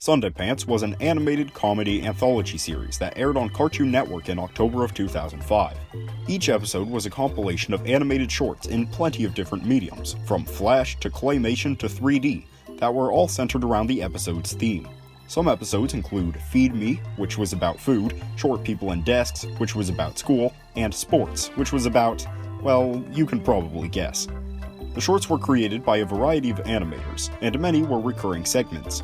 Sunday Pants was an animated comedy anthology series that aired on Cartoon Network in October of 2005. Each episode was a compilation of animated shorts in plenty of different mediums, from Flash to claymation to 3D, that were all centered around the episode's theme. Some episodes include Feed Me, which was about food, Short People and Desks, which was about school, and Sports, which was about, well, you can probably guess. The shorts were created by a variety of animators, and many were recurring segments.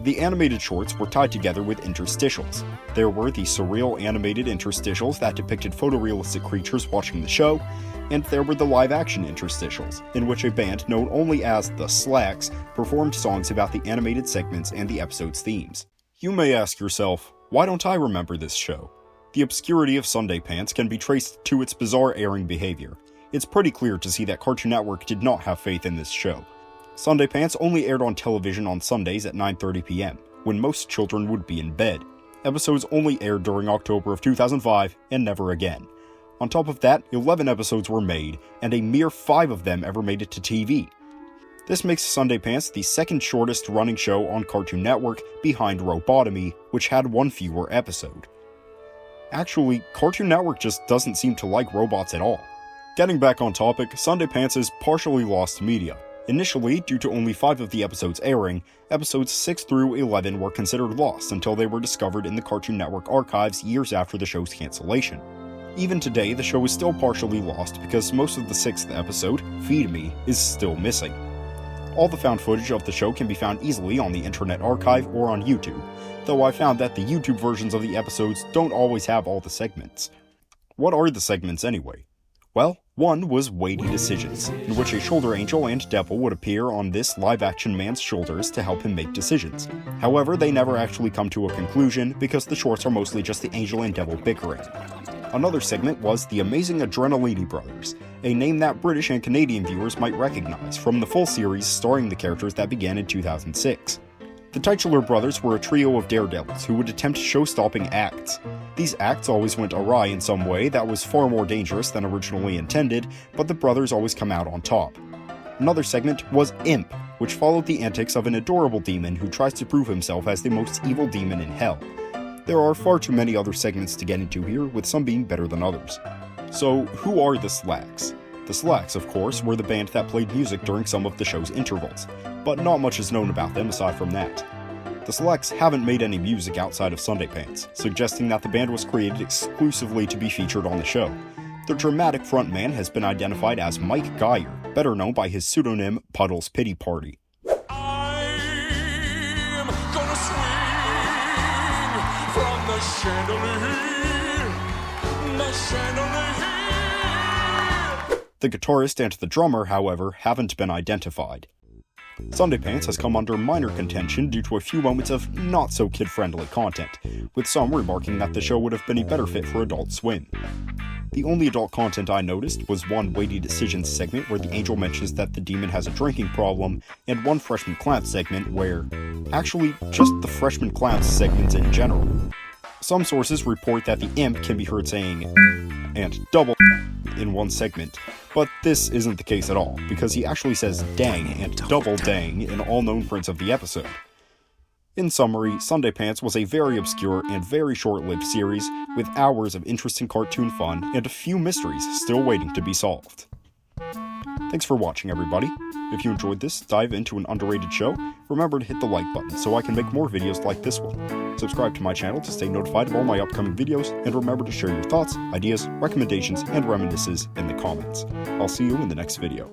The animated shorts were tied together with interstitials. There were the surreal animated interstitials that depicted photorealistic creatures watching the show, and there were the live-action interstitials, in which a band known only as the Slacks performed songs about the animated segments and the episode's themes. You may ask yourself, why don't I remember this show? The obscurity of Sunday Pants can be traced to its bizarre airing behavior. It's pretty clear to see that Cartoon Network did not have faith in this show. Sunday Pants only aired on television on Sundays at 9:30 p.m., when most children would be in bed. Episodes only aired during October of 2005, and never again. On top of that, 11 episodes were made, and a mere 5 of them ever made it to TV. This makes Sunday Pants the second shortest running show on Cartoon Network, behind Robotomy, which had one fewer episode. Actually, Cartoon Network just doesn't seem to like robots at all. Getting back on topic, Sunday Pants is partially lost media. Initially, due to only 5 of the episodes airing, episodes 6 through 11 were considered lost until they were discovered in the Cartoon Network archives years after the show's cancellation. Even today, the show is still partially lost because most of the 6th episode, Feed Me, is still missing. All the found footage of the show can be found easily on the Internet Archive or on YouTube, though I found that the YouTube versions of the episodes don't always have all the segments. What are the segments anyway? Well, one was Weighty Decisions, in which a shoulder angel and devil would appear on this live-action man's shoulders to help him make decisions. However, they never actually come to a conclusion because the shorts are mostly just the angel and devil bickering. Another segment was The Amazing Adrenalini Brothers, a name that British and Canadian viewers might recognize from the full series starring the characters that began in 2006. The titular brothers were a trio of daredevils who would attempt show-stopping acts. These acts always went awry in some way that was far more dangerous than originally intended, but the brothers always come out on top. Another segment was Imp, which followed the antics of an adorable demon who tries to prove himself as the most evil demon in hell. There are far too many other segments to get into here, with some being better than others. So, who are the Slacks? The Slacks, of course, were the band that played music during some of the show's intervals, but not much is known about them aside from that. The Slacks haven't made any music outside of Sunday Pants, suggesting that the band was created exclusively to be featured on the show. Their dramatic frontman has been identified as Mike Geyer, better known by his pseudonym Puddle's Pity Party. I'm gonna swing from the chandelier, the chandelier. The guitarist and the drummer, however, haven't been identified. Sunday Pants has come under minor contention due to a few moments of not-so-kid-friendly content, with some remarking that the show would have been a better fit for Adult Swim. The only adult content I noticed was one Weighty Decisions segment where the angel mentions that the demon has a drinking problem, and one Freshman Clowns segment where, actually, just the Freshman Clowns segments in general. Some sources report that the imp can be heard saying and double in one segment, but this isn't the case at all, because he actually says dang and double dang in all known prints of the episode. In summary, Sunday Pants was a very obscure and very short-lived series, with hours of interesting cartoon fun and a few mysteries still waiting to be solved. Thanks for watching, everybody. If you enjoyed this dive into an underrated show, remember to hit the like button so I can make more videos like this one. Subscribe to my channel to stay notified of all my upcoming videos, and remember to share your thoughts, ideas, recommendations, and reminiscences in the comments. I'll see you in the next video.